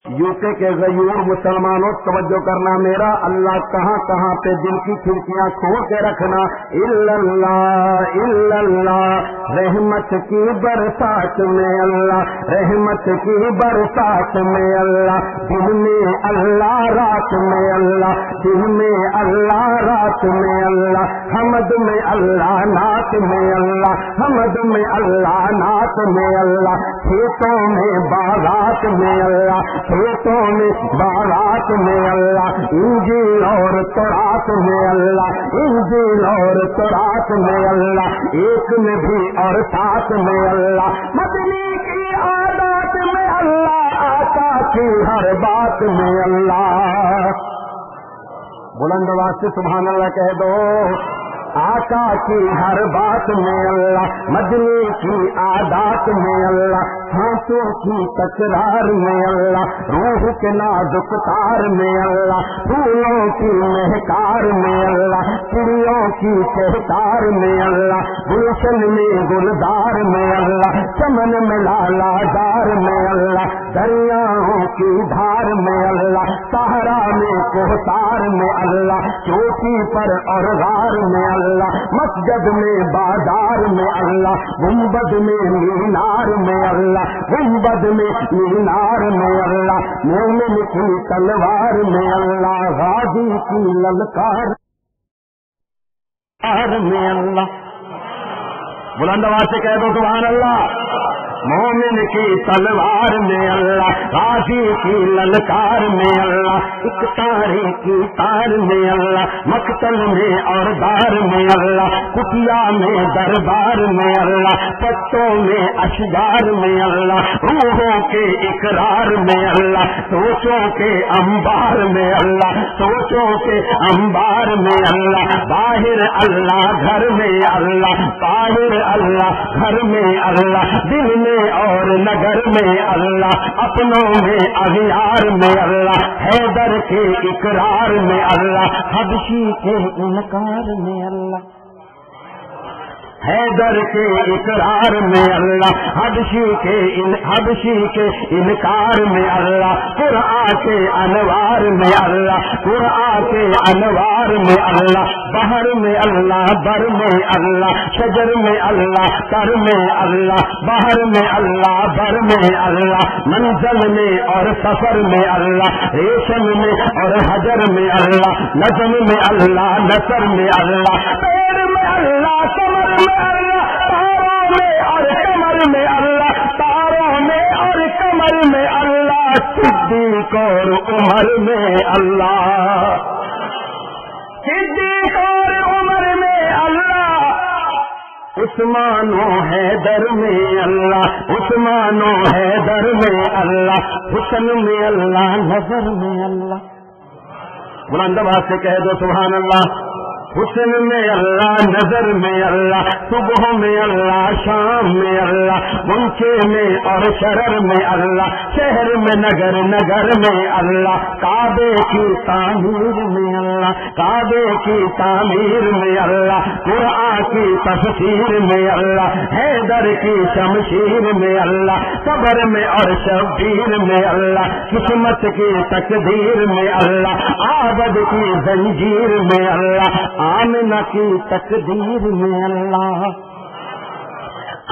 UK के गयूर मुसलमानों तवज्जो करना, मेरा अल्लाह कहाँ कहाँ पे दिल की खिड़कियाँ खोल के रखना। इल्लल्लाह इल्लल्लाह, रहमत की बरसात में अल्लाह, रहमत की बरसात में अल्लाह, दिन में अल्लाह रात में अल्लाह, दिन में अल्लाह रात में अल्लाह, हमद में अल्लाह नात में अल्लाह, हमद में अल्लाह नात में अल्लाह, खेतों में बागात में अल्लाह, खेतों में बागात में अल्लाह, इंजील और तौरात में अल्लाह, इंजील और तौरात में अल्लाह, एक में भी और साथ में अल्लाह, मदनी की आदत में अल्लाह, आका की हर बात में अल्लाह। बुलंद आवाज से सुभान अल्लाह कह दो। आका की हर बात में अल्लाह, मदनी की आदात में अल्लाह, सांसों की तकरार में अल्लाह, रूह के नाजुक तार में अल्लाह, फूलों की महकार में अल्लाह, चिड़ियों की चहकार में अल्लाह, गुलशन में गुलदार में अल्लाह, चमन में लालादार में अल्लाह, दरियाओं की धार में अल्लाह, सहारा में कोहतार में अल्लाह, चोटी पर और गार में अल्लाह, मस्जिद में बाजार में अल्लाह, गुंबद में मीनार में अल्लाह, गुंबद में मीनार में अल्लाह, मोमिन की तलवार में अल्लाह, गाजी की ललकार में अल्लाह। बुलंद आवाज से कह दो सुभान अल्लाह। मोमिन की तलवार में अल्लाह, गाजी की ललकार में अल्लाह, एक तारे की तार में अल्लाह, मकतल में और दार में अल्लाह, कुटिया में दरबार में अल्लाह, पत्तों में अशगार में अल्लाह, रूहों के इकरार में अल्लाह, सोचों के अंबार में अल्लाह, सोचों के अंबार में अल्लाह, बाहिर अल्लाह घर में अल्लाह, बाहिर अल्लाह घर में अल्लाह, दिल में और नगर में अल्लाह, अपनों में अगियार में अल्लाह, हैदर के इकरार में अल्लाह, हबशी के इनकार में अल्लाह, हैदर के इकरार में अल्लाह, हबशी के इनकार में अल्लाह, कुरआन के अनवार में अल्लाह, कुरआन के अनवार में अल्लाह, बहर में अल्लाह, बर में अल्लाह, शजर में अल्लाह, तर में अल्लाह, बहर में अल्लाह, बर में अल्लाह, मंजल में और सफर में अल्लाह, रेशम में और हजर में अल्लाह, नजम में अल्लाह, नसर में अल्लाह, पैर में अल्लाह, कमर में अल्लाह, तारों में और कमर में अल्लाह, तारों में और कमर में अल्लाह, सिद्दीक और उमर में अल्लाह, सिद्दीक और उमर में अल्लाह, उस्मानो हैदर में अल्लाह, उस्मानो हैदर में अल्लाह, हुस्न में अल्लाह, नजर में अल्लाह। बुलंद आवाज से कह दो सुभान अल्लाह। हुस्न में अल्लाह, नजर में अल्लाह, सुबह में अल्लाह, शाम में अल्लाह, मुंचे में और शरर में अल्लाह, शहर में नगर, नगर में अल्लाह, काबे की तामीर में अल्लाह, काबे की तामीर में अल्लाह, कुरआन की तफसीर में अल्लाह, हैदर की शमशीर में अल्लाह, सबर में और शब्बीर में अल्लाह, किस्मत की तकदीर में अल्लाह, आबद की जंजीर में अल्लाह, आमिना की तकदीर में अल्लाह,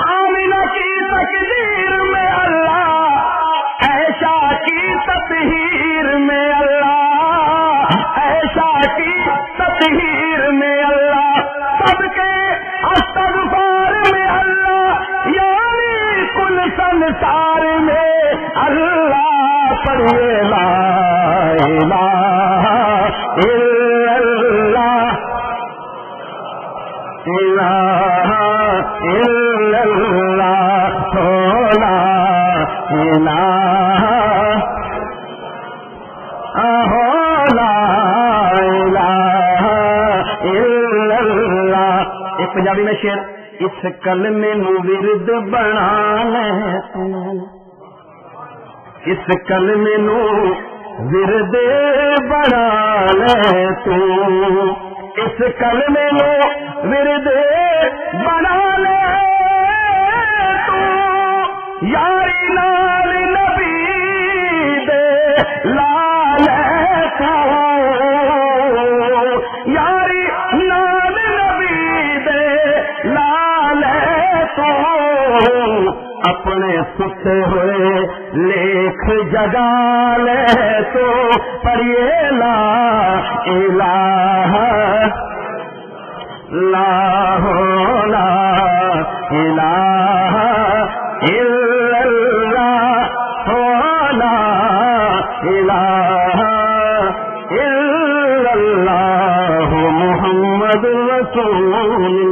आमिना की तकदीर में अल्लाह, ऐशा की तत्हीर में अल्लाह, ऐशा की तत्हीर में अल्लाह, सबके अस्तगफार में अल्लाह, यानी कुल संसार में अल्लाह, पढ़िए ला इलाहा इलाहा इल्लल्लाह, ला इलाहा ला इलाहा इल्लल्लाह। एक पंजाबी में शेर, इस कलमे नू विरद बना ले तू, इस कलमे नू विरद बना ले तू, इस कलमे नू विरद बना ले तू, यारी नाल नबी दे لال تو یاری نام نبی دے لال تو اپنے ستے ہوئے لیکھ جگا لے تو پڑھیے لا الہ لا الہ الا اللہ لا الہ الا اللہ محمد رسول